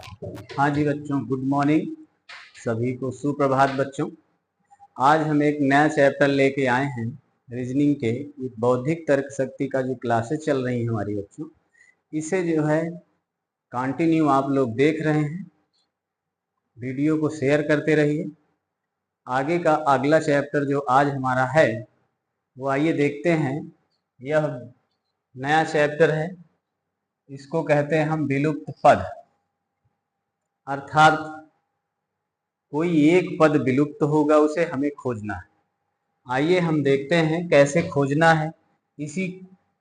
हाँ जी बच्चों, good morning. सभी को सुप्रभात बच्चों। आज हम एक नया चैप्टर लेके आए हैं रीजनिंग के। ये बौद्धिक तर्क शक्ति का जो क्लासेस चल रही हैं हमारी बच्चों, इसे जो है कंटिन्यू आप लोग देख रहे हैं। वीडियो को शेयर करते रहिए। आगे का अगला चैप्टर जो आज हमारा है वो आइए देखते हैं। यह नया चैप्टर है, इसको कहते हैं हम विलुप्त पद। अर्थात कोई एक पद विलुप्त होगा, उसे हमें खोजना है। आइए हम देखते हैं कैसे खोजना है। इसी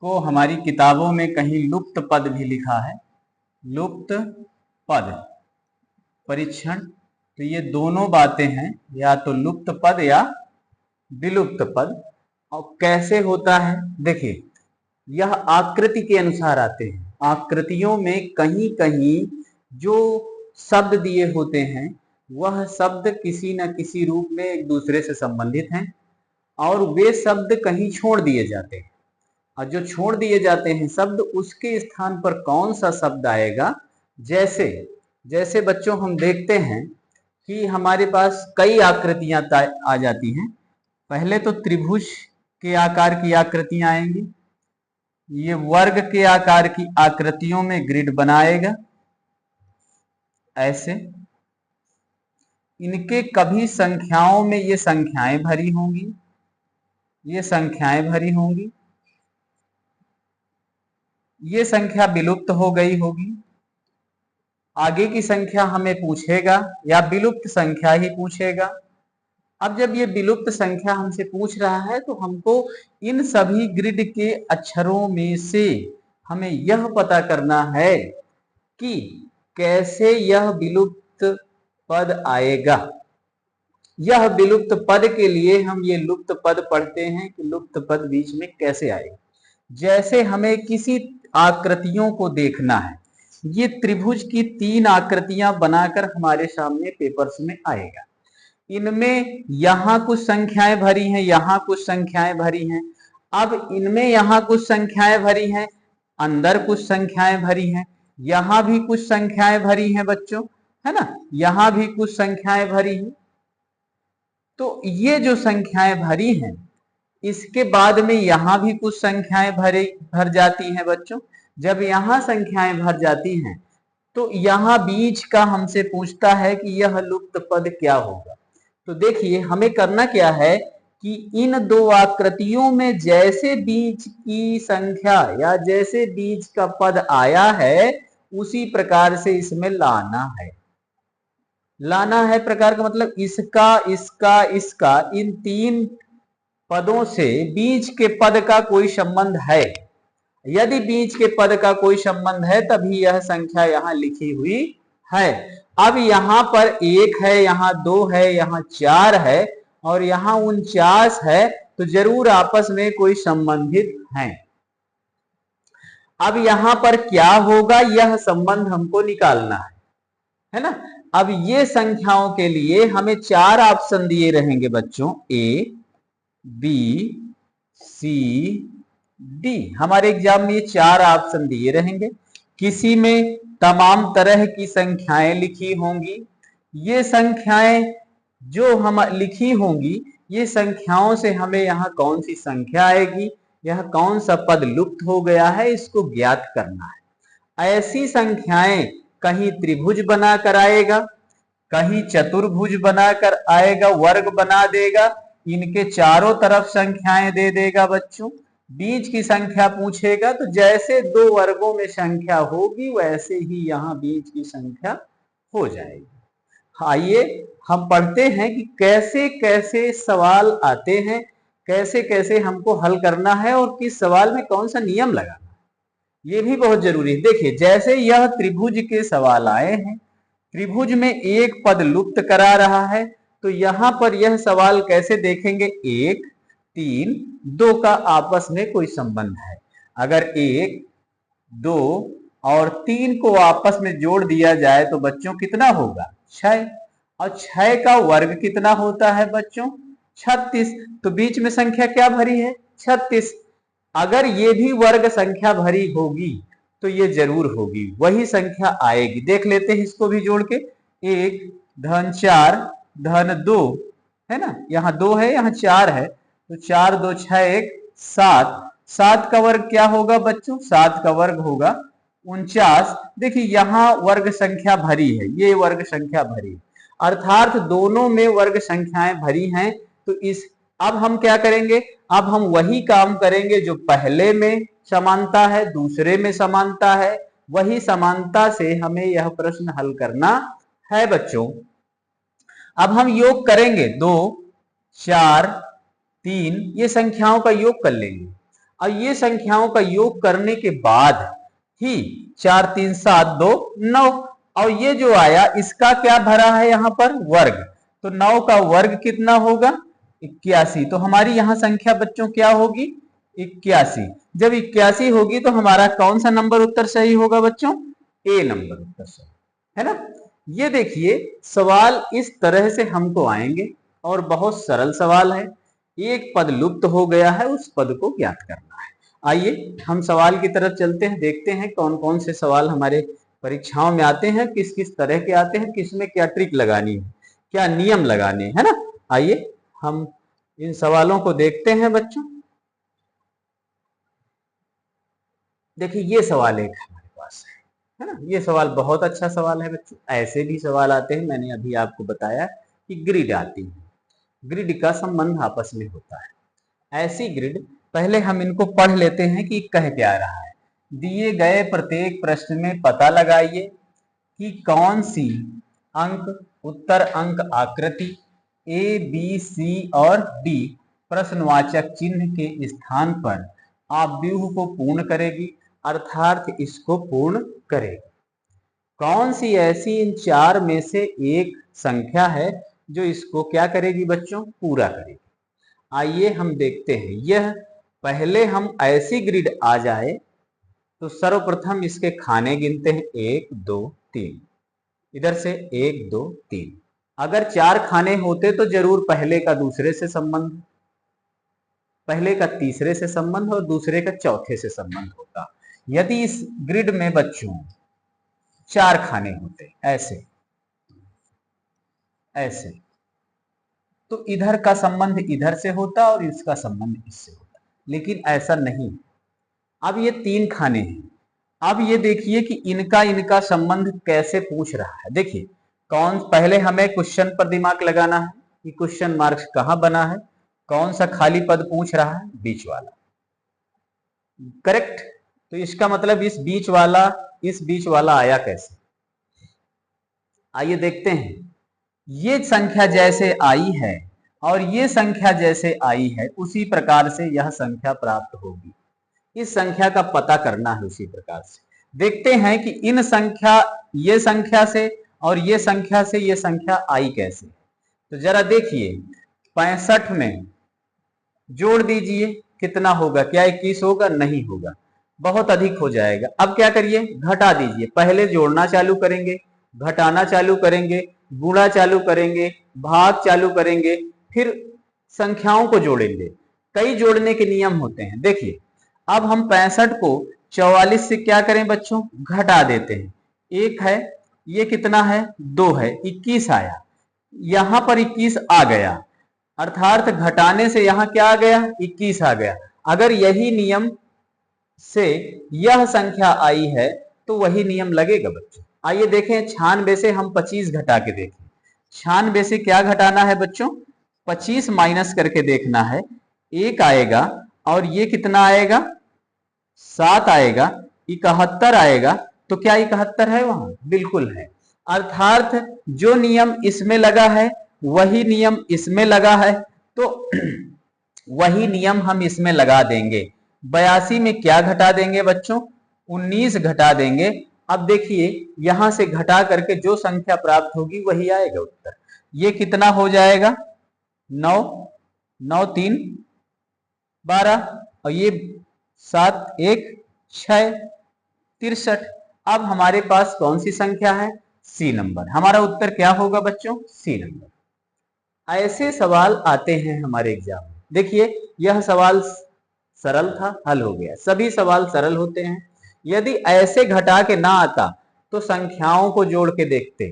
को हमारी किताबों में कहीं लुप्त पद भी लिखा है, लुप्त पद परीक्षण। तो ये दोनों बातें हैं, या तो लुप्त पद या विलुप्त पद। और कैसे होता है देखिए, यह आकृति के अनुसार आते हैं। आकृतियों में कहीं कहीं जो शब्द दिए होते हैं वह शब्द किसी न किसी रूप में एक दूसरे से संबंधित हैं, और वे शब्द कहीं छोड़ दिए जाते हैं। और जो छोड़ दिए जाते हैं शब्द, उसके स्थान पर कौन सा शब्द आएगा। जैसे जैसे बच्चों हम देखते हैं कि हमारे पास कई आकृतियां आ जाती हैं। पहले तो त्रिभुज के आकार की आकृतियां आएंगी। ये वर्ग के आकार की आकृतियों में ग्रिड बनाएगा ऐसे। इनके कभी संख्याओं में ये संख्याएं भरी होंगी, ये संख्याएं भरी होंगी। ये संख्या विलुप्त हो गई होगी। आगे की संख्या हमें पूछेगा या विलुप्त संख्या ही पूछेगा। अब जब ये विलुप्त संख्या हमसे पूछ रहा है तो हमको इन सभी ग्रिड के अक्षरों में से हमें यह पता करना है कि कैसे यह विलुप्त पद आएगा। यह विलुप्त पद के लिए हम ये लुप्त पद पढ़ते हैं कि लुप्त पद बीच में कैसे आएगा। जैसे हमें किसी आकृतियों को देखना है, ये त्रिभुज की 3 आकृतियां बनाकर हमारे सामने पेपर्स में आएगा। इनमें यहां कुछ संख्याएं भरी हैं, यहां कुछ संख्याएं भरी हैं। अब इनमें यहां कुछ संख्याएं भरी हैं, अंदर कुछ संख्याएं भरी हैं, यहां भी कुछ संख्याएं भरी हैं बच्चों, है ना। यहां भी कुछ संख्याएं भरी हैं। तो ये जो संख्याएं भरी हैं, इसके बाद में यहां भी कुछ संख्याएं भर जाती हैं बच्चों। जब यहां संख्याएं भर जाती हैं तो यहां बीच का हमसे पूछता है कि यह लुप्त पद क्या होगा। तो देखिए हमें करना क्या है कि इन दो आकृतियों में जैसे बीच की संख्या या जैसे बीच का पद आया है, उसी प्रकार से इसमें लाना है। लाना है प्रकार का मतलब इसका इसका इसका, इन 3 पदों से बीच के पद का कोई संबंध है। यदि बीच के पद का कोई संबंध है तभी यह संख्या यहां लिखी हुई है। अब यहां पर 1 है, यहां 2 है, यहां 4 है और यहां 49 है, तो जरूर आपस में कोई संबंधित है। अब यहां पर क्या होगा, यह संबंध हमको निकालना है ना। अब ये संख्याओं के लिए हमें 4 ऑप्शन दिए रहेंगे बच्चों, ए बी सी डी। हमारे एग्जाम में ये 4 ऑप्शन दिए रहेंगे। किसी में तमाम तरह की संख्याएं लिखी होंगी। ये संख्याएं जो हम लिखी होंगी, ये संख्याओं से हमें यहाँ कौन सी संख्या आएगी, यह कौन सा पद लुप्त हो गया है, इसको ज्ञात करना है। ऐसी संख्याएं कहीं त्रिभुज बनाकर आएगा, कहीं चतुर्भुज बनाकर आएगा, वर्ग बना देगा, इनके चारों तरफ संख्याएं दे देगा बच्चों। बीच की संख्या पूछेगा तो जैसे 2 वर्गों में संख्या होगी वैसे ही यहाँ बीच की संख्या हो जाएगी। आइए हम पढ़ते हैं कि कैसे कैसे सवाल आते हैं, कैसे कैसे हमको हल करना है और किस सवाल में कौन सा नियम लगाना है, ये भी बहुत जरूरी है। देखिए जैसे यह त्रिभुज के सवाल आए हैं, त्रिभुज में एक पद लुप्त करा रहा है, तो यहां पर यह सवाल कैसे देखेंगे, 1 3 2 का आपस में कोई संबंध है। अगर 1 2 और 3 को आपस में जोड़ दिया जाए तो बच्चों कितना होगा, 6। और 6 का वर्ग कितना होता है बच्चों, 36। तो बीच में संख्या क्या भरी है, 36। अगर ये भी वर्ग संख्या भरी होगी तो ये जरूर होगी, वही संख्या आएगी। देख लेते हैं इसको भी जोड़ के, 1 धन 4 धन 2 है ना, यहाँ 2 है यहाँ 4 है, तो 4 2 6 1 7, 7 का वर्ग क्या होगा बच्चों, 7 का वर्ग होगा 49। देखिए यहाँ वर्ग संख्या भरी है, ये वर्ग संख्या भरी है, अर्थात दोनों में वर्ग संख्याएं भरी हैं। तो इस अब हम क्या करेंगे, अब हम वही काम करेंगे जो पहले में समानता है, दूसरे में समानता है, वही समानता से हमें यह प्रश्न हल करना है बच्चों। अब हम योग करेंगे, 2 4 3 ये संख्याओं का योग कर लेंगे, और ये संख्याओं का योग करने के बाद ही 4 3 7 2 9, और ये जो आया इसका क्या भरा है यहाँ पर, वर्ग, तो 9 का वर्ग कितना होगा, 81। तो हमारी यहाँ संख्या बच्चों क्या होगी, 81। जब 81 होगी तो हमारा कौन सा नंबर उत्तर सही होगा बच्चों, ए नंबर उत्तर सही है ना। ये देखिए सवाल इस तरह से हमको आएंगे, और बहुत सरल सवाल है। एक पद लुप्त हो गया है, उस पद को ज्ञात करना है। आइए हम सवाल की तरफ चलते हैं, देखते हैं कौन कौन से सवाल हमारे परीक्षाओं में आते हैं, किस किस तरह के आते हैं, किसमें क्या ट्रिक लगानी है, क्या नियम लगाने है ना। आइए हम इन सवालों को देखते हैं बच्चों। देखिए ये सवाल एक हमारे पास है ना, ये सवाल बहुत अच्छा सवाल है बच्चों। ऐसे भी सवाल आते हैं, मैंने अभी आपको बताया कि ग्रिड आती है, ग्रिड का संबंध आपस में होता है। ऐसी ग्रिड पहले हम इनको पढ़ लेते हैं कि कह क्या रहा है। दिए गए प्रत्येक प्रश्न में पता लगाइए कि कौन सी अंक उत्तर अंक आकृति ए बी सी और डी प्रश्नवाचक चिन्ह के स्थान पर आव्यूह को पूर्ण करेगी, अर्थात इसको पूर्ण करेगी। कौन सी ऐसी इन चार में से एक संख्या है जो इसको क्या करेगी बच्चों, पूरा करेगी। आइए हम देखते हैं। यह पहले हम ऐसी ग्रिड आ जाए तो सर्वप्रथम इसके खाने गिनते हैं, 1 2 3, इधर से 1 2 3। अगर 4 खाने होते तो जरूर पहले का दूसरे से संबंध, पहले का तीसरे से संबंध और दूसरे का चौथे से संबंध होता। यदि इस ग्रिड में बच्चों 4 खाने होते ऐसे ऐसे, तो इधर का संबंध इधर से होता और इसका संबंध इससे होता, लेकिन ऐसा नहीं। अब ये 3 खाने हैं, अब ये देखिए कि इनका इनका संबंध कैसे पूछ रहा है। देखिए कौन, पहले हमें क्वेश्चन पर दिमाग लगाना है कि क्वेश्चन मार्क्स कहां बना है, कौन सा खाली पद पूछ रहा है, बीच वाला, करेक्ट। तो इसका मतलब इस बीच वाला आया कैसे, आइए देखते हैं। ये संख्या जैसे आई है और ये संख्या जैसे आई है, उसी प्रकार से यह संख्या प्राप्त होगी। इस संख्या का पता करना है उसी प्रकार से। देखते हैं कि इन संख्या, ये संख्या से और ये संख्या से ये संख्या आई कैसे। तो जरा देखिए 65 में जोड़ दीजिए, कितना होगा, क्या 21 होगा, नहीं होगा, बहुत अधिक हो जाएगा। अब क्या करिए, घटा दीजिए। पहले जोड़ना चालू करेंगे, घटाना चालू करेंगे, गुणा चालू करेंगे, भाग चालू करेंगे, फिर संख्याओं को जोड़ेंगे। कई जोड़ने के नियम होते हैं। देखिए अब हम 65 को 44 से क्या करें बच्चों, घटा देते हैं। 1 है, ये कितना है, 2 है, 21 आया, यहां पर 21 आ गया, अर्थात घटाने से यहां क्या आ गया, 21 आ गया। अगर यही नियम से यह संख्या आई है तो वही नियम लगेगा बच्चों। आइए देखें, 96 से हम 25 घटा के देखें। 96 से क्या घटाना है बच्चों, 25 माइनस करके देखना है। 1 आएगा और ये कितना आएगा, 7 आएगा, 71 आएगा। तो क्या 71 है वहां, बिल्कुल है। अर्थात जो नियम इसमें लगा है वही नियम इसमें लगा है, तो वही नियम हम इसमें लगा देंगे। 82 में क्या घटा देंगे बच्चों, 19 घटा देंगे। अब देखिए यहां से घटा करके जो संख्या प्राप्त होगी वही आएगा उत्तर। ये कितना हो जाएगा, 9 9 3 12 और ये 7 1 6 63। अब हमारे पास कौन सी संख्या है, सी नंबर। हमारा उत्तर क्या होगा बच्चों, सी नंबर। ऐसे सवाल आते हैं हमारे एग्जाम में। देखिए यह सवाल सरल था, हल हो गया। सभी सवाल सरल होते हैं, यदि ऐसे घटा के ना आता तो संख्याओं को जोड़ के देखते,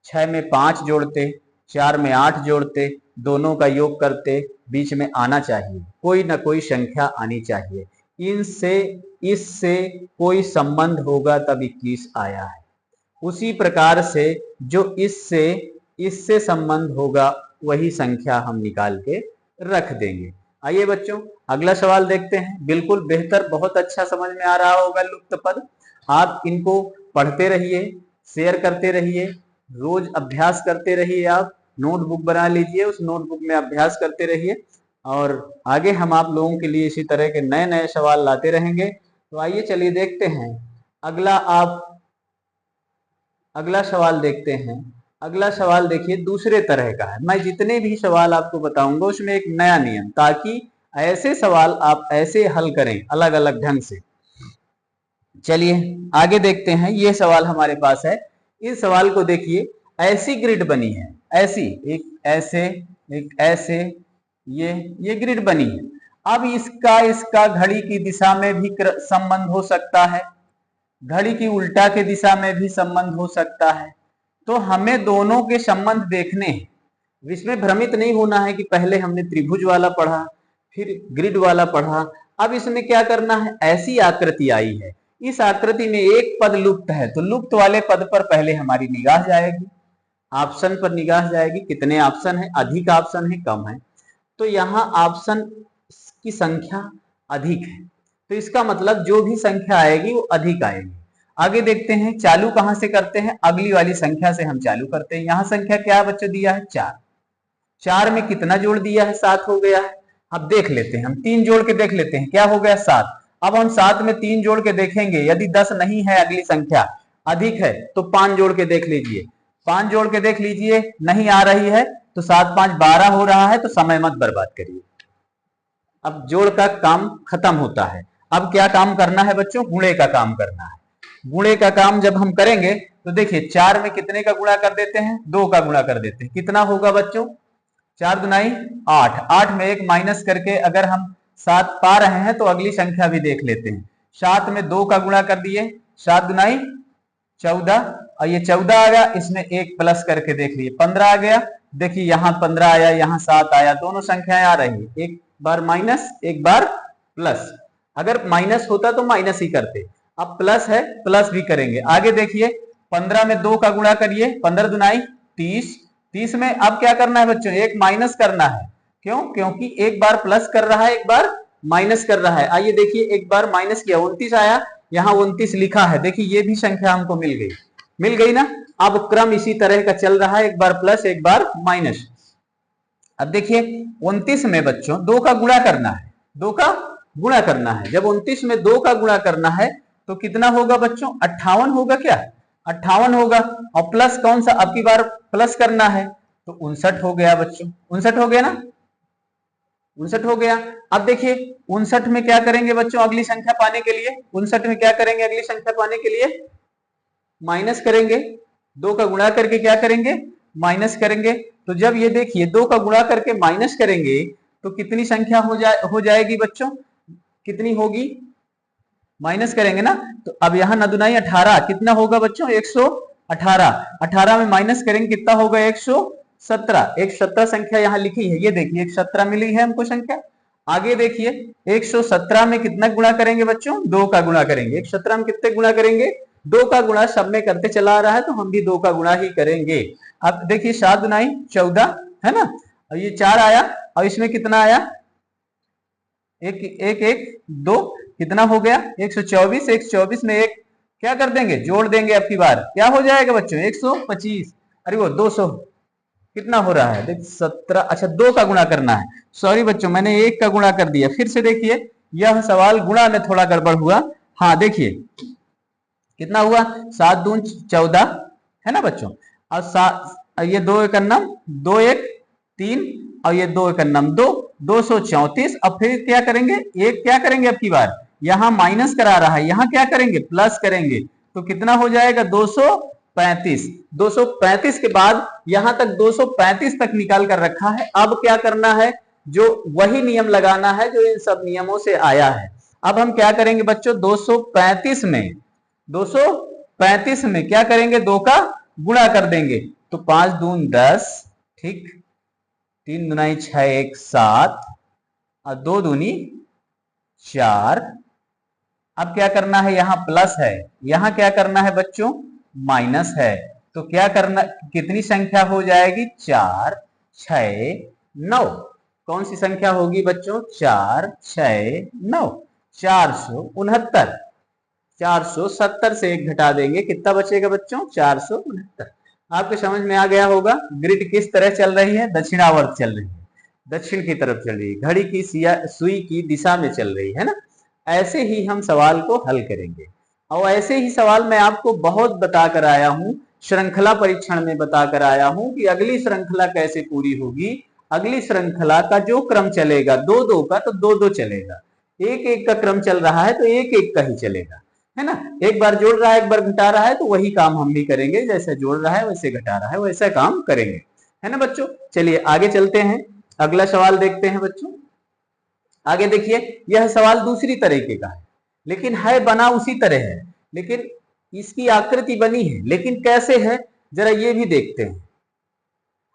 6 में 5 जोड़ते, 4 में 8 जोड़ते, दोनों का योग करते, बीच में आना चाहिए, कोई ना कोई संख्या आनी चाहिए, इनसे इससे कोई संबंध होगा तब 21 आया है। उसी प्रकार से जो इससे संबंध होगा वही संख्या हम निकाल के रख देंगे। आइए बच्चों अगला सवाल देखते हैं। बिल्कुल बेहतर, बहुत अच्छा समझ में आ रहा होगा लुप्त पद। आप इनको पढ़ते रहिए, शेयर करते रहिए, रोज अभ्यास करते रहिए, आप नोटबुक बना लीजिए, उस नोटबुक में अभ्यास करते रहिए और आगे हम आप लोगों के लिए इसी तरह के नए नए सवाल लाते रहेंगे। तो आइए चलिए देखते हैं अगला सवाल देखते हैं। अगला सवाल देखिए दूसरे तरह का है। मैं जितने भी सवाल आपको बताऊंगा उसमें एक नया नियम, ताकि ऐसे सवाल आप ऐसे हल करें अलग अलग ढंग से। चलिए आगे देखते हैं। ये सवाल हमारे पास है। इस सवाल को देखिए, ऐसी ग्रिड बनी है, ऐसी एक ऐसे ये ग्रिड बनी है। अब इसका घड़ी की दिशा में भी संबंध हो सकता है, घड़ी की उल्टा के दिशा में भी संबंध हो सकता है। तो हमें दोनों के संबंध देखने हैं। इसमें भ्रमित नहीं होना है कि पहले हमने त्रिभुज वाला पढ़ा, फिर ग्रिड वाला पढ़ा। अब इसमें क्या करना है, ऐसी आकृति आई है, इस आकृति में एक पद लुप्त है, तो लुप्त वाले पद पर पहले हमारी निगाह जाएगी, ऑप्शन पर निगाह जाएगी। कितने ऑप्शन है, अधिक ऑप्शन है, कम है, तो यहाँ ऑप्शन की संख्या अधिक है, तो इसका मतलब जो भी संख्या आएगी वो अधिक आएगी। आगे देखते हैं, चालू कहां से करते हैं, अगली वाली संख्या से हम चालू करते हैं। यहाँ संख्या क्या है बच्चों, दिया है 4। 4 में कितना जोड़ दिया है, 7 हो गया है। अब देख लेते हैं, हम 3 जोड़ के देख लेते हैं, क्या हो गया 7। अब हम 7 में 3 जोड़ के देखेंगे, यदि 10 नहीं है, अगली संख्या अधिक है, तो 5 जोड़ के देख लीजिए, 5 जोड़ के देख लीजिए, नहीं आ रही है तो 7 5 12 हो रहा है, तो समय मत बर्बाद करिए। अब जोड़ का काम खत्म होता है। अब क्या काम करना है बच्चों, गुणे का काम करना है। गुणे का काम जब हम करेंगे तो देखिए 4 में कितने का गुणा कर देते हैं, 2 का गुणा कर देते हैं। कितना होगा बच्चों, 4 दुनाई 8, 8 में 1 माइनस करके अगर हम 7 पा रहे हैं तो अगली संख्या भी देख लेते हैं। 7 में 2 का गुणा कर दिए, 7 दुनाई 14, और ये 14 आ गया, इसमें 1 प्लस करके देख लिए 15 आ गया। देखिए यहाँ 15 आया, यहाँ 7 आया, दोनों संख्याएं आ रही है, एक बार माइनस एक बार प्लस। अगर माइनस होता तो माइनस ही करते, अब प्लस है प्लस भी करेंगे। आगे देखिए 15 में 2 का गुणा करिए, 15 दुनाई 30, 30 में अब क्या करना है बच्चों, एक माइनस करना है। क्यों, क्योंकि एक बार प्लस कर रहा है, एक बार माइनस कर रहा है। आइए देखिए, एक बार माइनस किया 29 आया, यहाँ 29 लिखा है, देखिए ये भी संख्या हमको मिल गई ना। अब क्रम इसी तरह का चल रहा है, एक बार प्लस एक बार माइनस। अब देखिए 29 में बच्चों 2 का गुणा करना है, 2 का गुणा करना है। जब 29 में 2 का गुणा करना है तो कितना होगा बच्चों, 58 होगा, क्या 58 होगा। और प्लस कौन सा, अब की बार प्लस करना है, तो 59 हो गया बच्चों, 59 हो गया ना, 59 हो गया। अब देखिए 59 में क्या करेंगे बच्चों, अगली संख्या पाने के लिए, 59 में क्या करेंगे अगली संख्या पाने के लिए, माइनस करेंगे। 2 का गुणा करके क्या करेंगे, माइनस करेंगे। तो जब ये देखिए 2 का गुणा करके माइनस करेंगे तो कितनी संख्या हो जाएगी बच्चों, कितनी होगी, माइनस करेंगे ना। तो अब यहाँ न दुनाई 18, कितना होगा बच्चों, 118, 18 में माइनस करेंगे कितना होगा, 117, 117 संख्या यहाँ लिखी है, ये देखिए 117 मिली है हमको संख्या। आगे देखिए 117 में कितना गुणा करेंगे बच्चों, 2 का गुणा करेंगे। 117 में कितने गुणा करेंगे, 2 का गुणा सब में करते चला आ रहा है, तो हम भी 2 का गुणा ही करेंगे। अब देखिए 7 दुनाई 14 है ना, और ये 4 आया, और इसमें कितना आया, एक 2, कितना हो गया 124, 124 में एक क्या कर देंगे, जोड़ देंगे। अब की बार क्या हो जाएगा बच्चों, 125, अरे वो 200 कितना हो रहा है, देख 17, अच्छा 2 का गुणा करना है, सॉरी बच्चों मैंने 1 का गुणा कर दिया। फिर से देखिए यह सवाल गुणा में थोड़ा गड़बड़ हुआ। हाँ देखिए कितना हुआ, 7 दून 14 है ना बच्चों, और ये 2 एक अन्नम 2 1 3, और ये 2 एक अन्नम 2, 234। अब फिर क्या करेंगे, एक क्या करेंगे, अब की बार यहाँ माइनस करा रहा है, यहाँ क्या करेंगे, प्लस करेंगे, तो कितना हो जाएगा 235। 235 के बाद यहां तक 235 तक निकाल कर रखा है। अब क्या करना है, जो वही नियम लगाना है जो इन सब नियमों से आया है। अब हम क्या करेंगे बच्चों, 235 में क्या करेंगे, 2 का गुणा कर देंगे। तो 5 दून 10, ठीक, 3 दुनाई 6, 1 7 और 2 दूनी 4। अब क्या करना है, यहां प्लस है, यहां क्या करना है बच्चों, माइनस है। तो क्या करना, कितनी संख्या हो जाएगी, 4 6 9। कौन सी संख्या होगी बच्चों, 4 6 9, 469। 470 से 1 घटा देंगे, कितना बचेगा बच्चों, 469। आपके समझ में आ गया होगा। ग्रिड किस तरह चल रही है, दक्षिणावर्त चल रही है, दक्षिण की तरफ चल रही है, घड़ी की सुई की दिशा में चल रही है ना। ऐसे ही हम सवाल को हल करेंगे। और ऐसे ही सवाल मैं आपको बहुत बताकर आया हूं, श्रृंखला परीक्षण में बताकर आया हूं कि अगली श्रृंखला कैसे पूरी होगी। अगली श्रृंखला का जो क्रम चलेगा, 2-2 का, तो 2-2 चलेगा। 1-1 का क्रम चल रहा है तो 1-1 का ही चलेगा, है ना। एक बार जोड़ रहा है, एक बार घटा रहा है, तो वही काम हम भी करेंगे, जैसे जोड़ रहा है वैसे घटा रहा है, वैसा काम करेंगे, है ना बच्चों। चलिए आगे चलते हैं, अगला सवाल देखते हैं बच्चों। आगे देखिए, यह सवाल दूसरी तरीके का है, लेकिन है बना उसी तरह है, लेकिन इसकी आकृति बनी है, लेकिन कैसे है जरा ये भी देखते हैं।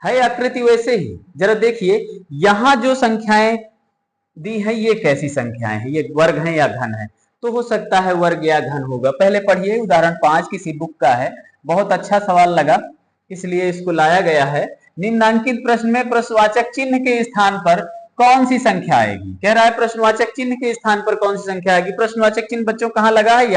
है आकृति वैसे ही, जरा देखिए यहां जो संख्याएं दी है ये कैसी संख्याएं हैं, ये वर्ग हैं या घन है। तो हो सकता है वर्ग या घन होगा। पहले पढ़िए, उदाहरण 5 किसी बुक का है, बहुत अच्छा सवाल लगा इसलिए इसको लाया गया है। निम्नांकित प्रश्न में प्रश्नवाचक चिन्ह के स्थान पर कौन सी संख्या आएगी। कह रहा है प्रश्नवाचक चिन्ह के स्थान पर कौन सी संख्या आएगी। प्रश्नवाचक चिन्ह बच्चों कहां लगा है,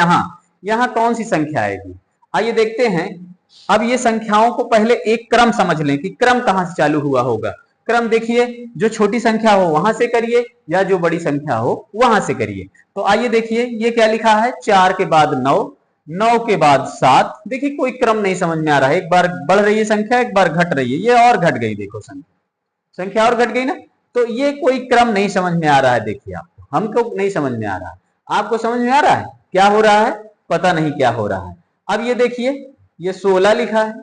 यहां कौन सी संख्या आएगी। आइए देखते हैं। अब ये संख्याओं को पहले एक क्रम समझ लें कि क्रम कहां से चालू हुआ होगा। क्रम देखिए, जो छोटी संख्या हो वहां से करिए या जो बड़ी संख्या हो वहां से करिए। तो आइए देखिए, ये क्या लिखा है, 4 के बाद 9, 9 के बाद 7। देखिए कोई क्रम नहीं समझ में आ रहा है, एक बार बढ़ रही है संख्या, एक बार घट रही है, ये और घट गई, देखो संख्या और घट गई ना। तो ये कोई क्रम नहीं समझ में आ रहा है। देखिए आपको, हमको नहीं समझ में आ रहा है, आपको समझ में आ रहा है क्या हो रहा है, पता नहीं क्या हो रहा है। अब ये देखिए, ये 16 लिखा है।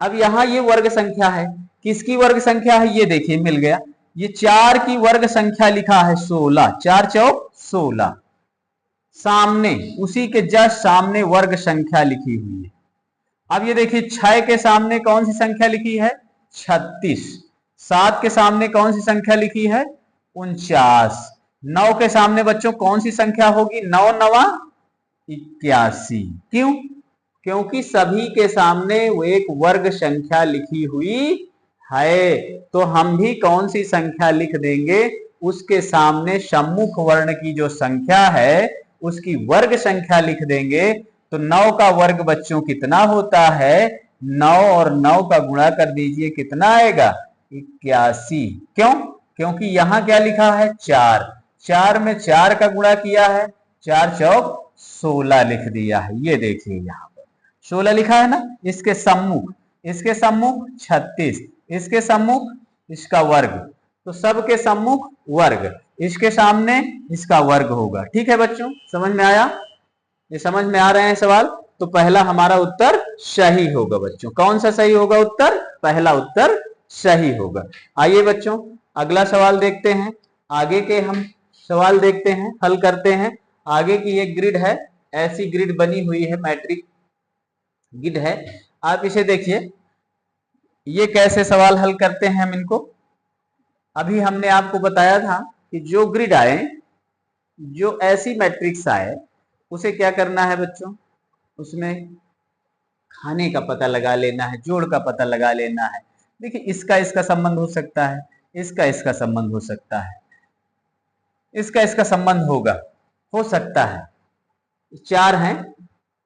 अब यहां ये वर्ग संख्या है, किसकी वर्ग संख्या है, ये देखिए मिल गया, ये 4 की वर्ग संख्या लिखा है 16, 4 चौक 16। सामने उसी के जस्ट सामने वर्ग संख्या लिखी हुई है। अब ये देखिए 6 के सामने कौन सी संख्या लिखी है, 36। 7 के सामने कौन सी संख्या लिखी है, 49। 9 के सामने बच्चों कौन सी संख्या होगी, 9 9 81। क्यों, क्योंकि सभी के सामने वो एक वर्ग संख्या लिखी हुई है। तो हम भी कौन सी संख्या लिख देंगे, उसके सामने सम्मुख वर्ण की जो संख्या है उसकी वर्ग संख्या लिख देंगे। तो 9 का वर्ग बच्चों कितना होता है, 9 और 9 का गुणा कर दीजिए, कितना आएगा, 81। क्यों, क्योंकि यहां क्या लिखा है, 4, 4 में 4 का गुणा किया है, 4 चौक 16 लिख दिया है। ये देखिए यहां पर 16 लिखा है ना। इसके सम्मुख 36, इसके सम्मुख इसका वर्ग, तो सबके सम्मुख वर्ग, इसके सामने इसका वर्ग होगा। ठीक है बच्चों, समझ में आया, ये समझ में आ रहे हैं सवाल। तो पहला हमारा उत्तर सही होगा बच्चों। कौन सा सही होगा उत्तर, पहला उत्तर सही होगा। आइए बच्चों अगला सवाल देखते हैं। आगे के हम सवाल देखते हैं, हल करते हैं। आगे की एक ग्रिड है, ऐसी ग्रिड बनी हुई है, मैट्रिक ग्रिड है। आप इसे देखिए, ये कैसे सवाल हल करते हैं हम इनको। अभी हमने आपको बताया था कि जो ग्रिड आए, जो ऐसी मैट्रिक्स आए, उसे क्या करना है बच्चों, उसमें खाने का पता लगा लेना है, जोड़ का पता लगा लेना है। देखिए इसका इसका संबंध हो सकता है, इसका इसका संबंध हो सकता है, इसका इसका संबंध होगा, हो सकता है। 4 हैं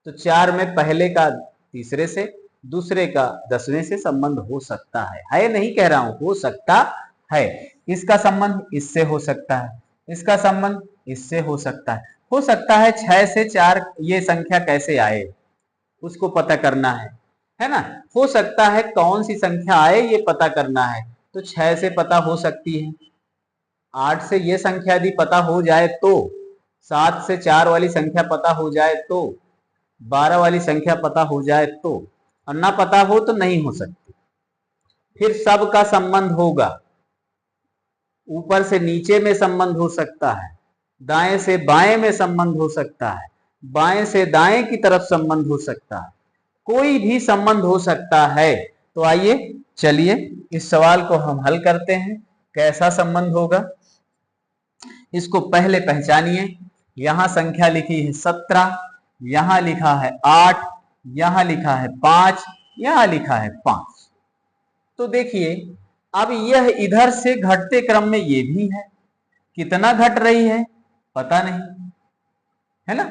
तो 4 में पहले का तीसरे से, दूसरे का 10वें से संबंध हो सकता है नहीं कह रहा हूं, हो सकता है। इसका संबंध इससे हो सकता है, इसका संबंध इससे हो सकता है। हो सकता है 6 से 4 ये संख्या कैसे आए उसको पता करना है ना। हो सकता है कौन सी संख्या आए ये पता करना है, तो 6 से पता हो सकती है, 8 से ये संख्या यदि पता हो जाए तो, 7 से 4 वाली संख्या पता हो जाए तो, 12 वाली संख्या पता हो जाए तो, और ना पता हो तो नहीं हो सकती। फिर सबका संबंध होगा, ऊपर से नीचे में संबंध हो सकता है, दाएं से बाएं में संबंध हो सकता है, बाएं से दाएं की तरफ संबंध हो सकता है, कोई भी संबंध हो सकता है। तो आइए चलिए इस सवाल को हम हल करते हैं। कैसा संबंध होगा इसको पहले पहचानिए। यहां संख्या लिखी है 17, यहां लिखा है 8, यहां लिखा है 5, यहां लिखा है 5। तो देखिए अब यह इधर से घटते क्रम में ये भी है, कितना घट रही है पता नहीं, है ना।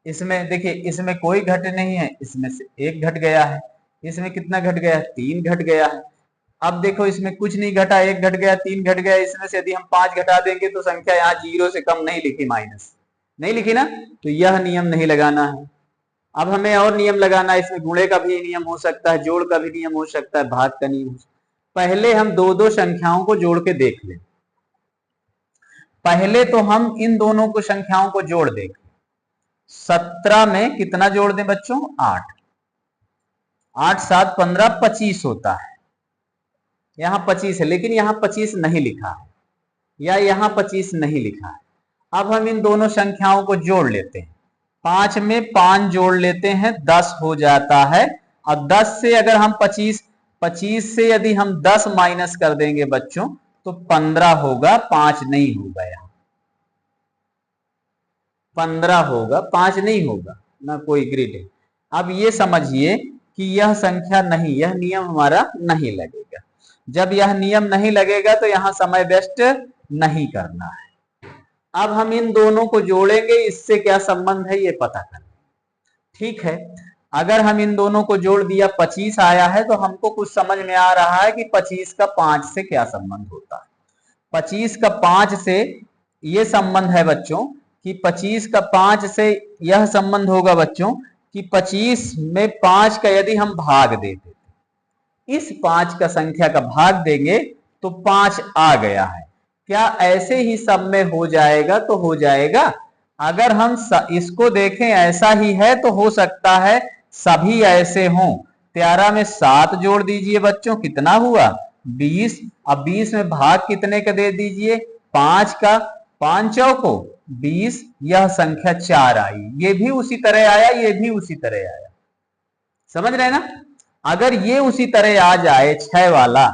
इसमें देखिए इसमें कोई घट नहीं है, इसमें से एक घट गया है, इसमें कितना घट गया है 3 घट गया है। अब देखो इसमें कुछ नहीं घटा, 1 घट गया, 3 घट गया, इसमें से यदि हम 5 घटा देंगे तो संख्या यहाँ 0 से कम नहीं लिखी, माइनस नहीं लिखी ना, तो यह नियम नहीं लगाना है। अब हमें और नियम लगाना है, इसमें गुणे का भी नियम हो सकता है, जोड़ का भी नियम हो सकता है, भाग का नियम हो सकता है। पहले हम दो दो संख्याओं को जोड़ के देख लें। पहले तो हम इन दोनों को संख्याओं को जोड़ दें। 17 में कितना जोड़ दें बच्चों 8, 8 7 15 25 होता है, यहां 25 है लेकिन यहां 25 नहीं लिखा है, या यहां 25 नहीं लिखा है। अब हम इन दोनों संख्याओं को जोड़ लेते हैं, 5 में 5 जोड़ लेते हैं 10 हो जाता है। अब 10 से अगर हम 25 से यदि हम 10 माइनस कर देंगे बच्चों तो 15 होगा, 5 नहीं होगा, यहां 15 होगा, 5 नहीं होगा ना, कोई ग्रिड है। अब ये समझिए कि यह संख्या नहीं, यह नियम हमारा नहीं लगेगा। जब यह नियम नहीं लगेगा तो यहां समय वेस्ट नहीं करना है। अब हम इन दोनों को जोड़ेंगे, इससे क्या संबंध है ये पता करना। ठीक है, अगर हम इन दोनों को जोड़ दिया 25 आया है तो हमको कुछ समझ में आ रहा है कि 25 का 5 से क्या संबंध होता है। 25 का 5 से ये संबंध है बच्चों कि 25 का 5 से यह संबंध होगा बच्चों कि 25 में 5 का यदि हम भाग देते, इस 5 का संख्या का भाग देंगे तो 5 आ गया है। क्या ऐसे ही सब में हो जाएगा? तो हो जाएगा। अगर हम इसको देखें ऐसा ही है तो हो सकता है सभी ऐसे हों। 13 में 7 जोड़ दीजिए बच्चों, कितना हुआ 20। अब 20 में भाग कितने का दे दीजिए 5 का, 5 चौको 20, यह संख्या 4 आई। ये भी उसी तरह आया, ये भी उसी तरह आया, समझ रहे ना। अगर ये उसी तरह आ जाए 6 वाला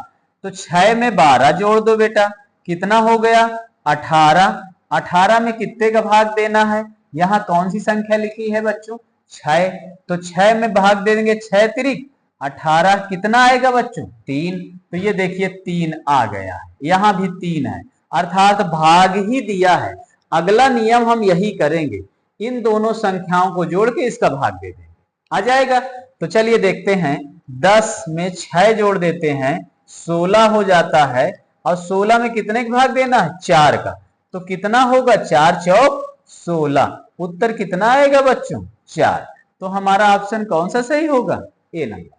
तो 6 में 12 जोड़ दो बेटा, कितना हो गया 18। 18 में कितने का भाग देना है, यहां कौन सी संख्या लिखी है बच्चों 6, तो 6 में भाग दे देंगे 6 तिरिक 18, कितना आएगा बच्चों 3। तो ये देखिए 3 आ गया है, यहां भी 3 है, अर्थात भाग ही दिया है। अगला नियम हम यही करेंगे, इन दोनों संख्याओं को जोड़ के इसका भाग दे देंगे, आ जाएगा। तो चलिए देखते हैं, 10 में 6 जोड़ देते हैं 16 हो जाता है, और 16 में कितने का भाग देना है 4 का, तो कितना होगा 4 चौक 16। उत्तर कितना आएगा बच्चों 4। तो हमारा ऑप्शन कौन सा सही होगा, ए नंबर।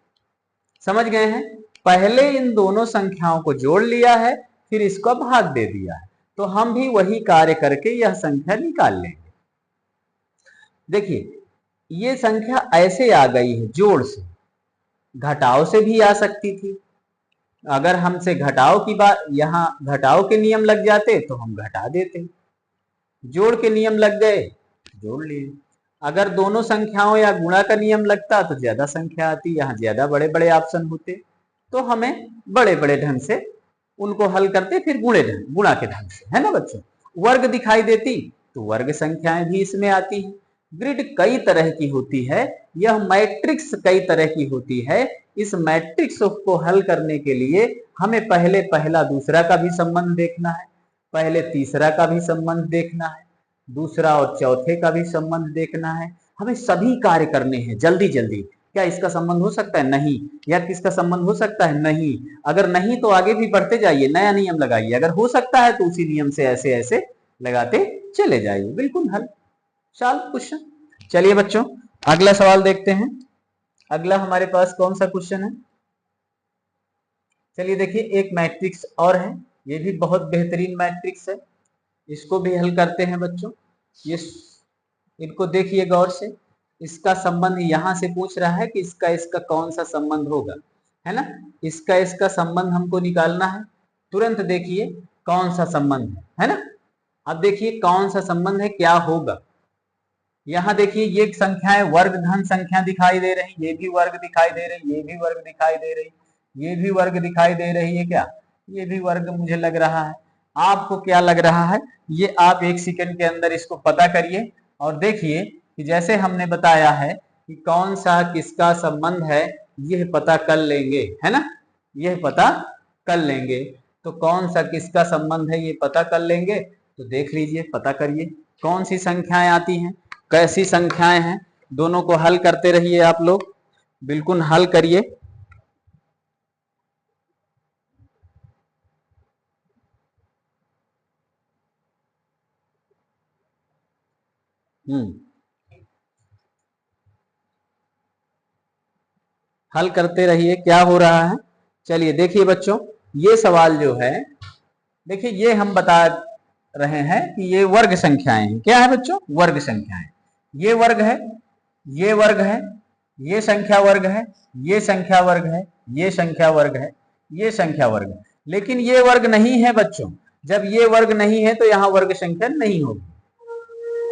समझ गए हैं, पहले इन दोनों संख्याओं को जोड़ लिया है फिर इसको भाग दे दिया है, तो हम भी वही कार्य करके यह संख्या निकाल लेंगे। देखिए ये संख्या ऐसे आ गई है जोड़ से, घटाव से भी आ सकती थी। अगर हमसे घटाव की बात, यहां घटाव के नियम लग जाते तो हम घटा देते, जोड़ के नियम लग गए जोड़ लिए। अगर दोनों संख्याओं या गुणा का नियम लगता तो ज्यादा संख्या आती, यहाँ ज्यादा बड़े बड़े ऑप्शन होते, तो हमें बड़े बड़े ढंग से उनको हल करते, फिर गुणा के ढंग से, है ना बच्चों। वर्ग दिखाई देती तो वर्ग संख्याएं भी इसमें आती हैं। ग्रिड कई तरह की होती है, यह मैट्रिक्स कई तरह की होती है। इस मैट्रिक्स को हल करने के लिए हमें पहले पहला दूसरा का भी संबंध देखना है, पहले तीसरा का भी संबंध देखना है, दूसरा और चौथे का भी संबंध देखना है। हमें सभी कार्य करने हैं जल्दी जल्दी। क्या इसका संबंध हो सकता है, नहीं। या किसका संबंध हो सकता है, नहीं। अगर नहीं तो आगे भी बढ़ते जाइए, नया नियम लगाइए, अगर हो सकता है तो उसी नियम से ऐसे ऐसे लगाते चले जाइए, बिल्कुल हल सॉल्व क्वेश्चन। चलिए बच्चों अगला सवाल देखते हैं। अगला हमारे पास कौन सा क्वेश्चन है, चलिए देखिए एक मैट्रिक्स और है, ये भी बहुत बेहतरीन मैट्रिक्स है, इसको भी हल करते हैं बच्चों। ये इनको देखिए गौर से, इसका संबंध यहां से पूछ रहा है कि इसका इसका कौन सा संबंध होगा, है ना। इसका इसका संबंध हमको निकालना है, तुरंत देखिए कौन सा संबंध है ना। अब देखिए कौन सा संबंध है, क्या होगा। यहाँ देखिए ये संख्याएं वर्ग धन संख्या दिखाई दे रही, ये भी वर्ग दिखाई दे रही, ये भी वर्ग दिखाई दे रही, ये भी वर्ग दिखाई दे रही है, क्या ये भी वर्ग मुझे लग रहा है। आपको क्या लग रहा है, ये आप 1 सेकंड के अंदर इसको पता करिए और देखिए कि जैसे हमने बताया है कि कौन सा किसका संबंध है, यह पता कर लेंगे, है ना, यह पता कर लेंगे। तो कौन सा किसका संबंध है ये पता कर लेंगे। तो देख लीजिए, पता करिए कौन सी संख्याएं आती हैं, कैसी संख्याएं हैं। दोनों को हल करते रहिए आप लोग, बिल्कुल हल करिए। हल करते रहिए, क्या हो रहा है। चलिए देखिए बच्चों, ये सवाल जो है, देखिए ये हम बता रहे हैं कि ये वर्ग संख्याएं हैं। क्या है बच्चों, वर्ग संख्याएं। ये वर्ग है, ये वर्ग है, ये संख्या वर्ग है, ये संख्या वर्ग है, ये संख्या वर्ग है, ये संख्या वर्ग है। लेकिन ये वर्ग नहीं है बच्चों। जब ये वर्ग नहीं है तो यहाँ वर्ग संख्या नहीं होगी।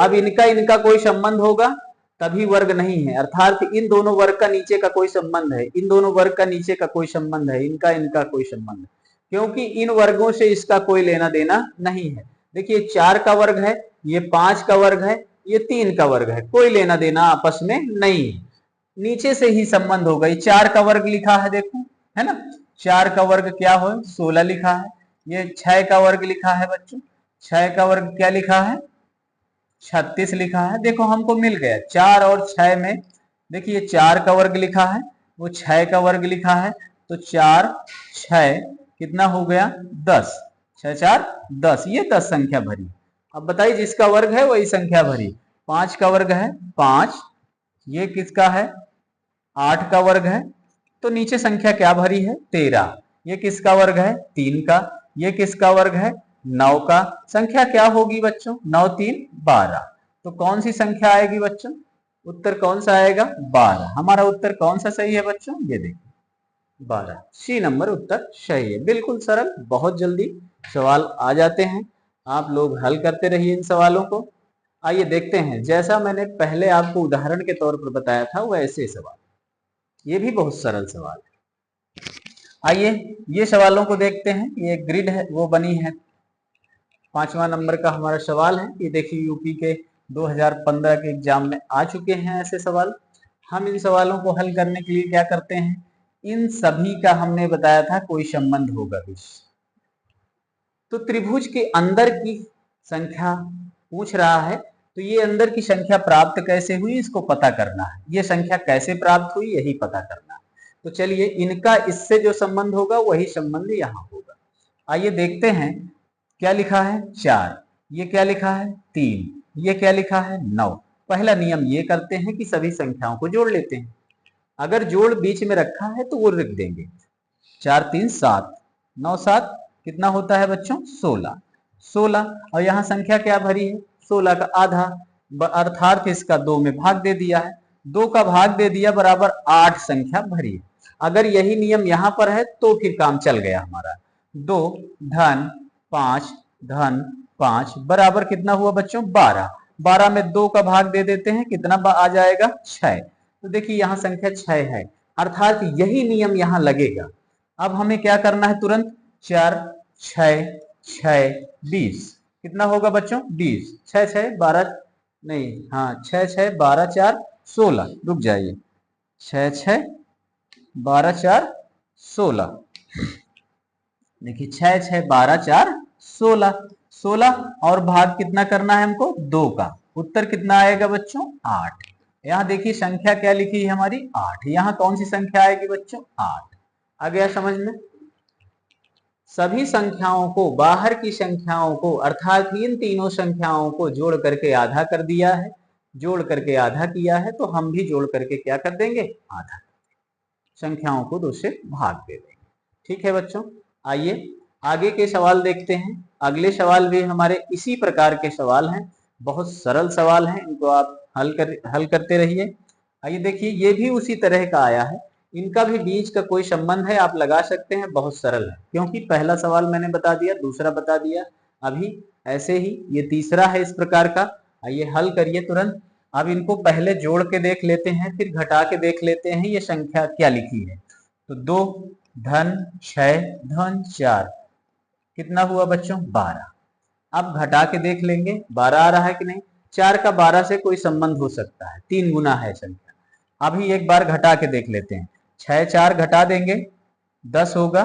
अब इनका इनका कोई संबंध होगा तभी वर्ग नहीं है, अर्थात इन दोनों वर्ग का नीचे का कोई संबंध है, इन दोनों वर्ग का नीचे का कोई संबंध है, इनका इनका कोई संबंध है, क्योंकि इन वर्गों से इसका कोई लेना देना नहीं है। देखिए 4 का वर्ग है, ये 5 का वर्ग है, ये 3 का वर्ग है, कोई लेना देना आपस में नहीं है, नीचे से ही संबंध होगा। ये 4 का वर्ग लिखा है, देखो, है ना, 4 का वर्ग क्या हो, 16 लिखा है। ये 6 का वर्ग लिखा है बच्चों, 6 का वर्ग क्या लिखा है, 36 लिखा है। देखो हमको मिल गया 4 और 6 में। देखिए 4 का वर्ग लिखा है, वो 6 का वर्ग लिखा है, तो 4 6 कितना हो गया 10, 6 4 10, ये 10 संख्या भरी। अब बताइए जिसका वर्ग है वही संख्या भरी। 5 का वर्ग है 5, ये किसका है 8 का वर्ग है, तो नीचे संख्या क्या भरी है 13। ये किसका वर्ग है 3 का, ये किसका वर्ग है 9 का। संख्या क्या होगी बच्चों 9 3 12। तो कौन सी संख्या आएगी बच्चों, उत्तर कौन सा आएगा 12। हमारा उत्तर कौन सा सही है बच्चों, ये देखिए 12, सी नंबर उत्तर सही है। बिल्कुल सरल, बहुत जल्दी सवाल आ जाते हैं, आप लोग हल करते रहिए इन सवालों को। आइए देखते हैं, जैसा मैंने पहले आपको उदाहरण के तौर पर बताया था वैसे सवाल, ये भी बहुत सरल सवाल है। आइए ये सवालों को देखते हैं। ये ग्रिड है वो बनी है, 5वां नंबर का हमारा सवाल है। ये देखिए यूपी के 2015 के एग्जाम में आ चुके हैं ऐसे सवाल। हम इन सवालों को हल करने के लिए क्या करते हैं, इन सभी का हमने बताया था कोई संबंध होगा भी। तो त्रिभुज के अंदर की संख्या पूछ रहा है, तो ये अंदर की संख्या प्राप्त कैसे हुई इसको पता करना है, ये संख्या कैसे प्राप्त हुई यही पता करना है। तो चलिए इनका इससे जो संबंध होगा वही संबंध यहाँ होगा। आइए देखते हैं, क्या लिखा है 4, ये क्या लिखा है 3, ये क्या लिखा है 9। पहला नियम ये करते हैं कि सभी संख्याओं को जोड़ लेते हैं। अगर जोड़ बीच में रखा है तो वो रख देंगे, 4 3 7, 9 7 कितना होता है बच्चों 16, 16। और यहाँ संख्या क्या भरी है 16 का आधा, अर्थात इसका 2 में भाग दे दिया है, 2 का भाग दे दिया बराबर 8 संख्या भरी है। अगर यही नियम यहाँ पर है तो फिर काम चल गया हमारा। 2 धन 5 धन 5 बराबर कितना हुआ बच्चों 12, 12 में 2 का भाग दे देते हैं, कितना आ जाएगा 6। तो देखिए यहाँ संख्या 6 है, अर्थात यही नियम यहाँ लगेगा। अब हमें क्या करना है तुरंत, 4 6 6 20 कितना होगा बच्चों 20, 6 6 12 नहीं, हाँ 6 6 12 4 16, रुक जाइए, 6 6 12 4 16, देखिए 6 6 12 4 16, 16 और भाग कितना करना है हमको 2 का, उत्तर कितना आएगा बच्चों 8। यहाँ देखिए संख्या क्या लिखी है हमारी 8, यहाँ कौन सी संख्या आएगी बच्चों 8। आ गया समझ में। सभी संख्याओं को, बाहर की संख्याओं को, अर्थात इन तीनों संख्याओं को जोड़ करके आधा कर दिया है, जोड़ करके आधा किया है, तो हम भी जोड़ करके क्या कर देंगे आधा, संख्याओं को 2 से भाग दे देंगे। ठीक है बच्चों, आइए आगे के सवाल देखते हैं। अगले सवाल भी हमारे इसी प्रकार के सवाल हैं, बहुत सरल सवाल हैं, इनको आप हल करते रहिए। आइए देखिए ये भी उसी तरह का आया है, इनका भी बीच का कोई संबंध है आप लगा सकते हैं, बहुत सरल है, क्योंकि पहला सवाल मैंने बता दिया, दूसरा बता दिया, अभी ऐसे ही ये तीसरा है इस प्रकार का। आइए हल करिए तुरंत। अब इनको पहले जोड़ के देख लेते हैं, फिर घटा के देख लेते हैं ये संख्या क्या लिखी है। तो 2 धन 6 धन 4 कितना हुआ बच्चों 12। अब घटा के देख लेंगे 12 आ रहा है कि नहीं। 4 का 12 से कोई संबंध हो सकता है, 3 गुना है संख्या। अभी एक बार घटा के देख लेते हैं। 6 4 घटा देंगे 10 होगा।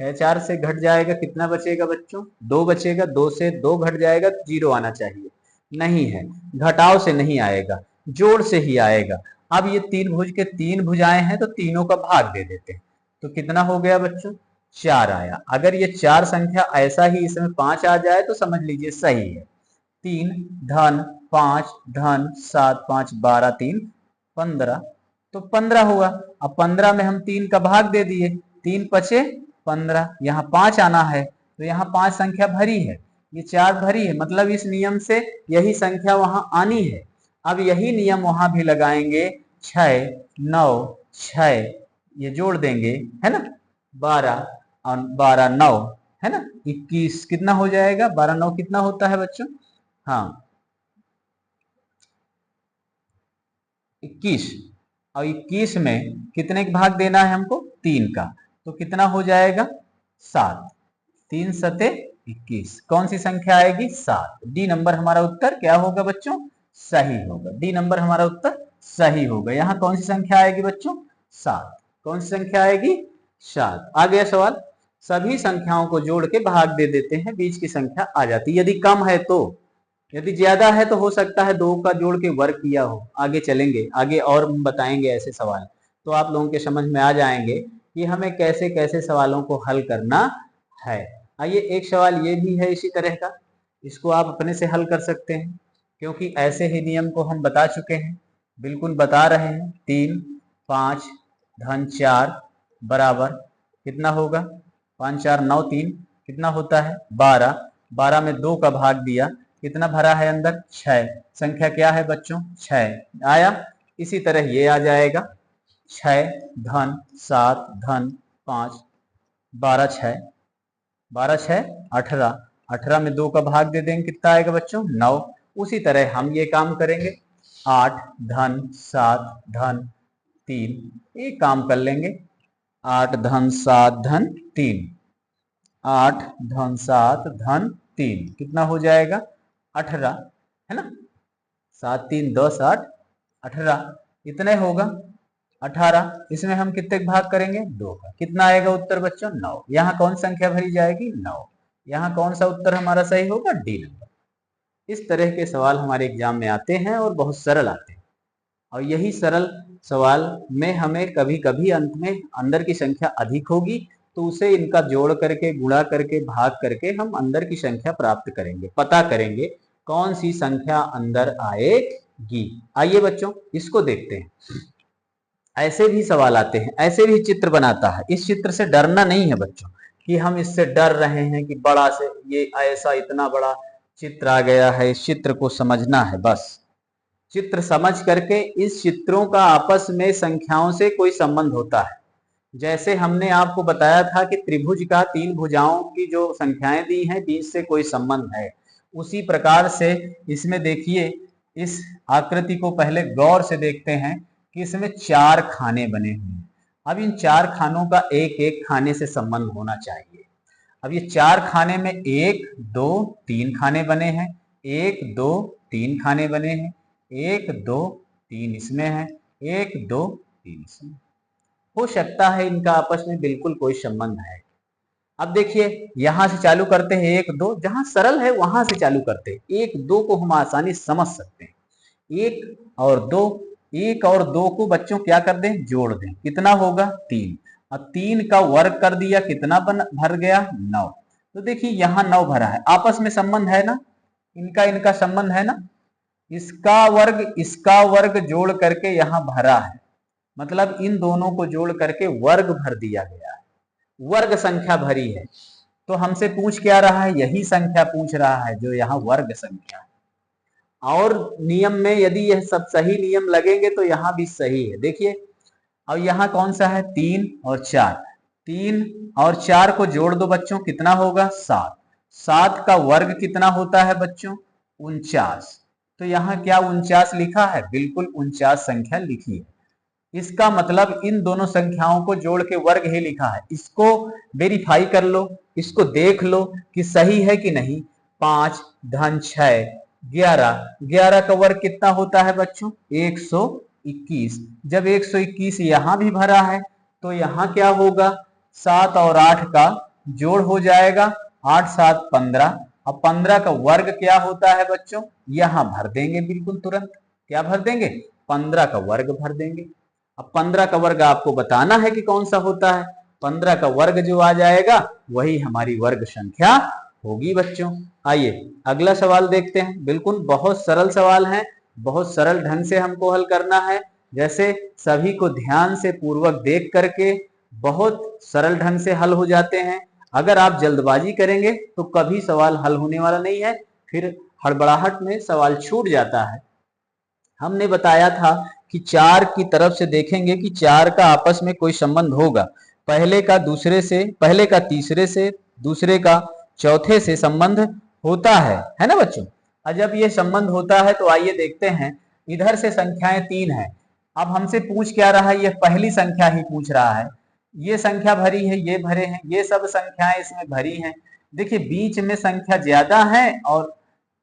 6 4 से घट जाएगा, कितना बचेगा बच्चों 2 बचेगा। 2 से 2 घट जाएगा, 0 आना चाहिए, नहीं है। घटाव से नहीं आएगा, जोड़ से ही आएगा। अब ये 3 भुज के 3 भुजाएं हैं तो तीनों का भाग दे देते हैं। तो कितना हो गया बच्चों 4 आया। अगर ये 4 संख्या ऐसा ही इसमें 5 आ जाए तो समझ लीजिए सही है। 3 धन 5 धन 7 5 12 3 15, तो 15 हुआ। अब 15 में हम 3 का भाग दे दिए, 3 पचे 15, यहाँ 5 आना है तो यहाँ 5 संख्या भरी है, ये 4 भरी है, मतलब इस नियम से यही संख्या वहां आनी है। अब यही नियम वहां भी लगाएंगे, 6 9 6 ये जोड़ देंगे है ना, 12 और 12 9 है ना 21, कितना हो जाएगा 12 9 कितना होता है बच्चों, हाँ 21। और 21 में कितने का भाग देना है हमको 3 का, तो कितना हो जाएगा 7, 3 सते 21, कौन सी संख्या आएगी 7। डी नंबर हमारा उत्तर क्या होगा बच्चों, सही होगा। डी नंबर हमारा उत्तर सही होगा। यहाँ कौन सी संख्या आएगी बच्चों 7, कौन सी संख्या आएगी 7। आ गया सवाल। सभी संख्याओं को जोड़ के भाग दे देते हैं, बीच की संख्या आ जाती है। यदि कम है तो, यदि ज्यादा है तो हो सकता है 2 का जोड़ के वर्ग किया हो। आगे चलेंगे, आगे और बताएंगे ऐसे सवाल, तो आप लोगों के समझ में आ जाएंगे कि हमें कैसे कैसे सवालों को हल करना है। आइए एक सवाल ये भी है इसी तरह का, इसको आप अपने से हल कर सकते हैं, क्योंकि ऐसे ही नियम को हम बता चुके हैं, बिल्कुल बता रहे हैं। 3 5 धन 4 बराबर कितना होगा 5 4 9 3 कितना होता है 12। 12 में 2 का भाग दिया, कितना भरा है अंदर 6, संख्या क्या है बच्चों 6 आया। इसी तरह ये आ जाएगा 6 धन 7 धन 5 12 6 12 6 18, 18 में 2 का भाग दे देंगे, कितना आएगा बच्चों 9। उसी तरह हम ये काम करेंगे 8 धन 7 धन 3, एक काम कर लेंगे 8 धन 7 धन 3, 8 धन 7 धन 3 कितना हो जाएगा 18 है ना, 7 3 10 8 18 इतने होगा 18। इसमें हम कितने भाग करेंगे 2 का, कितना आएगा उत्तर बच्चों 9। यहाँ कौन संख्या भरी जाएगी 9। यहाँ कौन सा उत्तर हमारा सही होगा डी नंबर। इस तरह के सवाल हमारे एग्जाम में आते हैं और बहुत सरल आते हैं, और यही सरल सवाल में हमें कभी कभी अंत में अंदर की संख्या अधिक होगी तो उसे इनका जोड़ करके गुणा करके भाग करके हम अंदर की संख्या प्राप्त करेंगे, पता करेंगे कौन सी संख्या अंदर आएगी। आइए बच्चों इसको देखते हैं। ऐसे भी सवाल आते हैं, ऐसे भी चित्र बनाता है। इस चित्र से डरना नहीं है बच्चों कि हम इससे डर रहे हैं कि बड़ा से ये ऐसा इतना बड़ा चित्र आ गया है, इस चित्र को समझना है बस। चित्र समझ करके इस चित्रों का आपस में संख्याओं से कोई संबंध होता है। जैसे हमने आपको बताया था कि त्रिभुज का 3 भुजाओं की जो संख्याएं दी हैं बीच से कोई संबंध है, उसी प्रकार से इसमें देखिए, इस आकृति को पहले गौर से देखते हैं कि इसमें 4 खाने बने हुए हैं। अब इन 4 खानों का एक एक खाने से संबंध होना चाहिए। अब ये 4 खाने में 1 2 3 खाने बने हैं, 1 2 3 खाने बने हैं, 1 2 3 इसमें है, 1 2 3 इसमें। हो सकता है इनका आपस में बिल्कुल कोई संबंध है। अब देखिए यहां से चालू करते हैं 1 2, जहां सरल है वहां से चालू करते हैं। 1 2 को हम आसानी समझ सकते हैं, 1 और 2, 1 और 2 को बच्चों क्या कर दें जोड़ दें, कितना होगा 3। अब 3 का वर्ग कर दिया, कितना भर गया 9। तो देखिए यहाँ 9 भरा है, आपस में संबंध है ना, इनका इनका संबंध है ना, इसका वर्ग जोड़ करके यहाँ भरा है, मतलब इन दोनों को जोड़ करके वर्ग भर दिया गया है, वर्ग संख्या भरी है। तो हमसे पूछ क्या रहा है, यही संख्या पूछ रहा है जो यहाँ वर्ग संख्या है। और नियम में यदि यह सब सही नियम लगेंगे तो यहाँ भी सही है। देखिए अब यहाँ कौन सा है 3 और 4, 3 और 4 को जोड़ दो बच्चों, कितना होगा 7। 7 का वर्ग कितना होता है बच्चों? 49। तो यहाँ क्या 49 लिखा है? बिल्कुल 49 संख्या लिखी है। इसका मतलब इन दोनों संख्याओं को जोड़ के वर्ग ही लिखा है। इसको वेरीफाई कर लो, इसको देख लो कि सही है कि नहीं। 5 धन 6 11, 11 का वर्ग कितना होता है बच्चों? 121। जब 121 यहां भी भरा है तो यहाँ क्या होगा? 7 और 8 का जोड़ हो जाएगा, 8 7 15। अब 15 का वर्ग क्या होता है बच्चों? यहां भर देंगे बिल्कुल तुरंत। क्या भर देंगे? 15 का वर्ग भर देंगे। अब 15 का वर्ग आपको बताना है कि कौन सा होता है। 15 का वर्ग जो आ जाएगा वही हमारी वर्ग संख्या होगी बच्चों। आइए अगला सवाल देखते हैं। बिल्कुल बहुत सरल सवाल है, बहुत सरल ढंग से हमको हल करना है। जैसे सभी को ध्यान से पूर्वक देख करके बहुत सरल ढंग से हल हो जाते हैं। अगर आप जल्दबाजी करेंगे तो कभी सवाल हल होने वाला नहीं है, फिर हड़बड़ाहट में सवाल छूट जाता है। हमने बताया था कि 4 की तरफ से देखेंगे कि 4 का आपस में कोई संबंध होगा। पहले का दूसरे से, पहले का तीसरे से, दूसरे का चौथे से संबंध होता है ना बच्चों। और जब ये संबंध होता है तो आइए देखते हैं। इधर से संख्याएं 3 है। अब हमसे पूछ क्या रहा है? ये पहली संख्या ही पूछ रहा है। ये संख्या भरी है, ये भरे हैं, ये सब संख्याएं इसमें भरी हैं। देखिए बीच में संख्या ज्यादा है और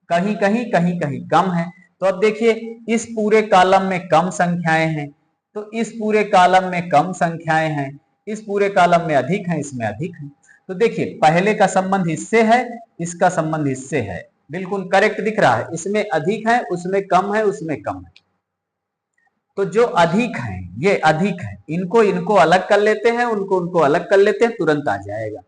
कहीं कहीं कहीं कहीं कम है। तो अब देखिए इस पूरे कॉलम में कम संख्याएं हैं, तो इस पूरे कॉलम में कम संख्याएं हैं, इस पूरे कॉलम में अधिक हैं, इसमें अधिक हैं। तो देखिए पहले का संबंध इससे है, इसका संबंध इससे है। बिल्कुल करेक्ट दिख रहा है। इसमें अधिक है, उसमें कम है, उसमें कम है। तो जो अधिक हैं ये अधिक है, इनको अलग कर लेते हैं, उनको अलग कर लेते हैं, तुरंत आ जाएगा।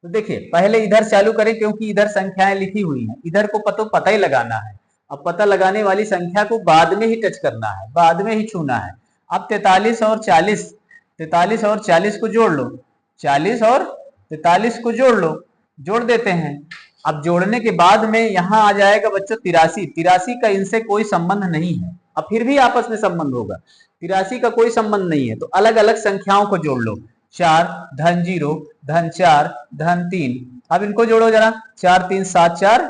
तो देखिए पहले इधर चालू करें क्योंकि इधर संख्याएं लिखी हुई हैं। इधर को पता ही लगाना है। अब पता लगाने वाली संख्या को बाद में ही टच करना है, बाद में ही छूना है। अब 43 और 40 को जोड़ लो। 40 और 43 को जोड़ लो, जोड़ देते हैं। अब जोड़ने के बाद में यहां आ जाएगा बच्चों 83। 83 का इनसे कोई संबंध नहीं है। अब फिर भी आपस में संबंध होगा। 83 का कोई संबंध नहीं है तो अलग अलग संख्याओं को जोड़ लो। 4 धन 0 धन 4 धन 3। अब इनको जोड़ो जरा। 4 3 7 4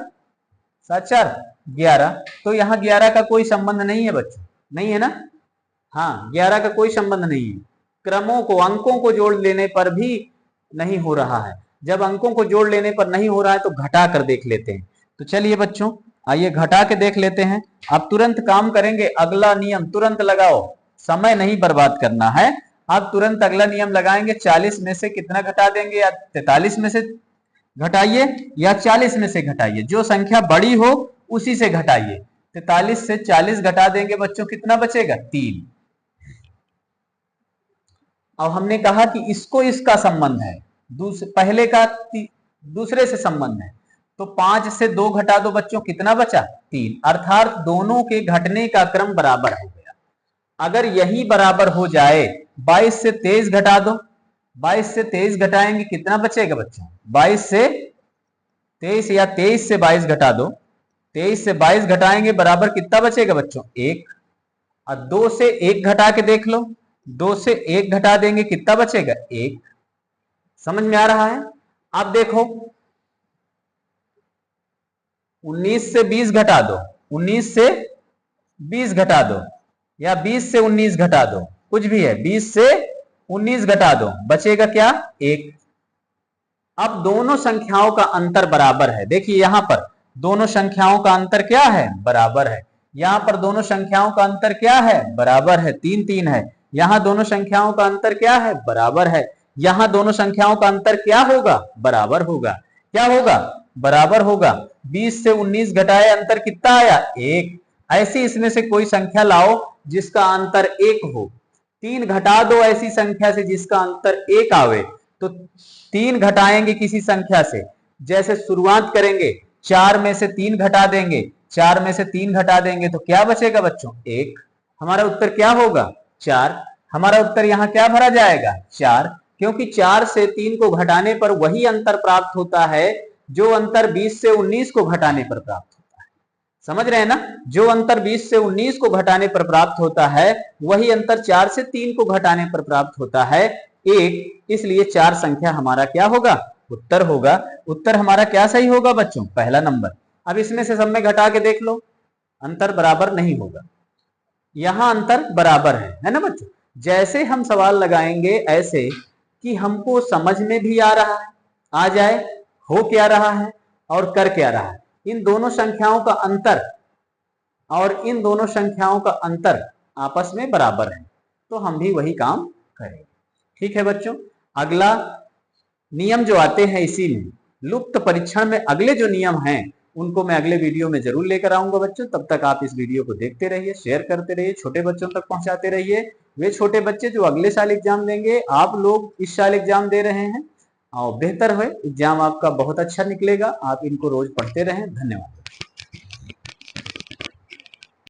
7 4 11। तो यहाँ 11 का कोई संबंध नहीं है बच्चों, नहीं है ना। हाँ 11 का कोई संबंध नहीं है। क्रमों को, अंकों को जोड़ लेने पर भी नहीं हो रहा है। जब अंकों को जोड़ लेने पर नहीं हो रहा है तो घटा कर देख लेते हैं। तो चलिए बच्चों आइए घटा के देख लेते हैं। आप तुरंत काम करेंगे, अगला नियम तुरंत लगाओ, समय नहीं बर्बाद करना है। आप तुरंत अगला नियम लगाएंगे। 40 में से कितना घटा देंगे? या 43 में से घटाइए या 40 में से घटाइए। जो संख्या बड़ी हो उसी से घटाइए। 43 से 40 घटा देंगे बच्चों, कितना बचेगा? 3। अब हमने कहा कि इसको इसका संबंध है, पहले का दूसरे से संबंध है। तो 5 से 2 घटा दो बच्चों, कितना बचा? 3। अर्थात दोनों के घटने का क्रम बराबर हो गया। अगर यही बराबर हो जाए, 22 से 23 घटा दो। 22 से 23 घटाएंगे, कितना बचेगा बच्चों? 22 से 23 या 23 से 22 घटा दो। 23 से 22 घटाएंगे बराबर कितना बचेगा बच्चों? 1। और 2 से 1 घटा के देख लो। 2 से 1 घटा देंगे, कितना बचेगा? 1। समझ में आ रहा है? आप देखो 19 से 20 घटा दो। 19 से 20 घटा दो या 20 से 19 घटा दो, कुछ भी है। 20 से 19 घटा दो, बचेगा क्या? 1। अब दोनों संख्याओं का अंतर बराबर है। देखिए यहां पर दोनों संख्याओं का अंतर क्या है? बराबर है। यहां पर दोनों संख्याओं का अंतर क्या है? बराबर है। 3 3 है। यहां दोनों संख्याओं का अंतर क्या है? बराबर है। यहां दोनों संख्याओं का अंतर क्या होगा? बराबर होगा। क्या होगा? बराबर होगा। 20 से 19 घटाए, अंतर कितना आया? 1। ऐसी इसमें से कोई संख्या लाओ जिसका अंतर 1 हो। 3 घटा दो ऐसी संख्या से जिसका अंतर 1 आवे। तो 3 घटाएंगे किसी संख्या से, जैसे शुरुआत करेंगे 4 में से 3 घटा देंगे। 4 में से 3 घटा देंगे तो क्या बचेगा बच्चों? 1। हमारा उत्तर क्या होगा? 4। हमारा उत्तर यहाँ क्या भरा जाएगा? 4। क्योंकि 4 से 3 को घटाने पर वही अंतर प्राप्त होता है जो अंतर 20 से 19 को घटाने पर प्राप्त होता है। समझ रहे हैं ना? जो अंतर 20 से 19 को घटाने पर प्राप्त होता है वही अंतर 4 से 3 को घटाने पर प्राप्त होता है, 1। इसलिए 4 संख्या हमारा क्या होगा? उत्तर होगा। उत्तर हमारा क्या सही होगा बच्चों? पहला नंबर। अब इसमें से सब में घटा के देख लो, अंतर बराबर नहीं होगा, यहां अंतर बराबर है ना बच्चों। जैसे हम सवाल लगाएंगे ऐसे कि हमको समझ में भी आ रहा है, आ जाए हो क्या रहा है और कर क्या रहा है, इन दोनों संख्याओं का अंतर और इन दोनों संख्याओं का अंतर आपस में बराबर है, तो हम भी वही काम करेंगे। ठीक है बच्चों, अगला नियम जो आते हैं इसी में, लुप्त परीक्षण में अगले जो नियम हैं उनको मैं अगले वीडियो में जरूर लेकर आऊंगा बच्चों। तब तक आप इस वीडियो को देखते रहिए, शेयर करते रहिए, छोटे बच्चों तक पहुंचाते रहिए। वे छोटे बच्चे जो अगले साल एग्जाम देंगे, आप लोग इस साल एग्जाम दे रहे हैं और बेहतर हो, एग्जाम आपका बहुत अच्छा निकलेगा। आप इनको रोज पढ़ते रहें। धन्यवाद।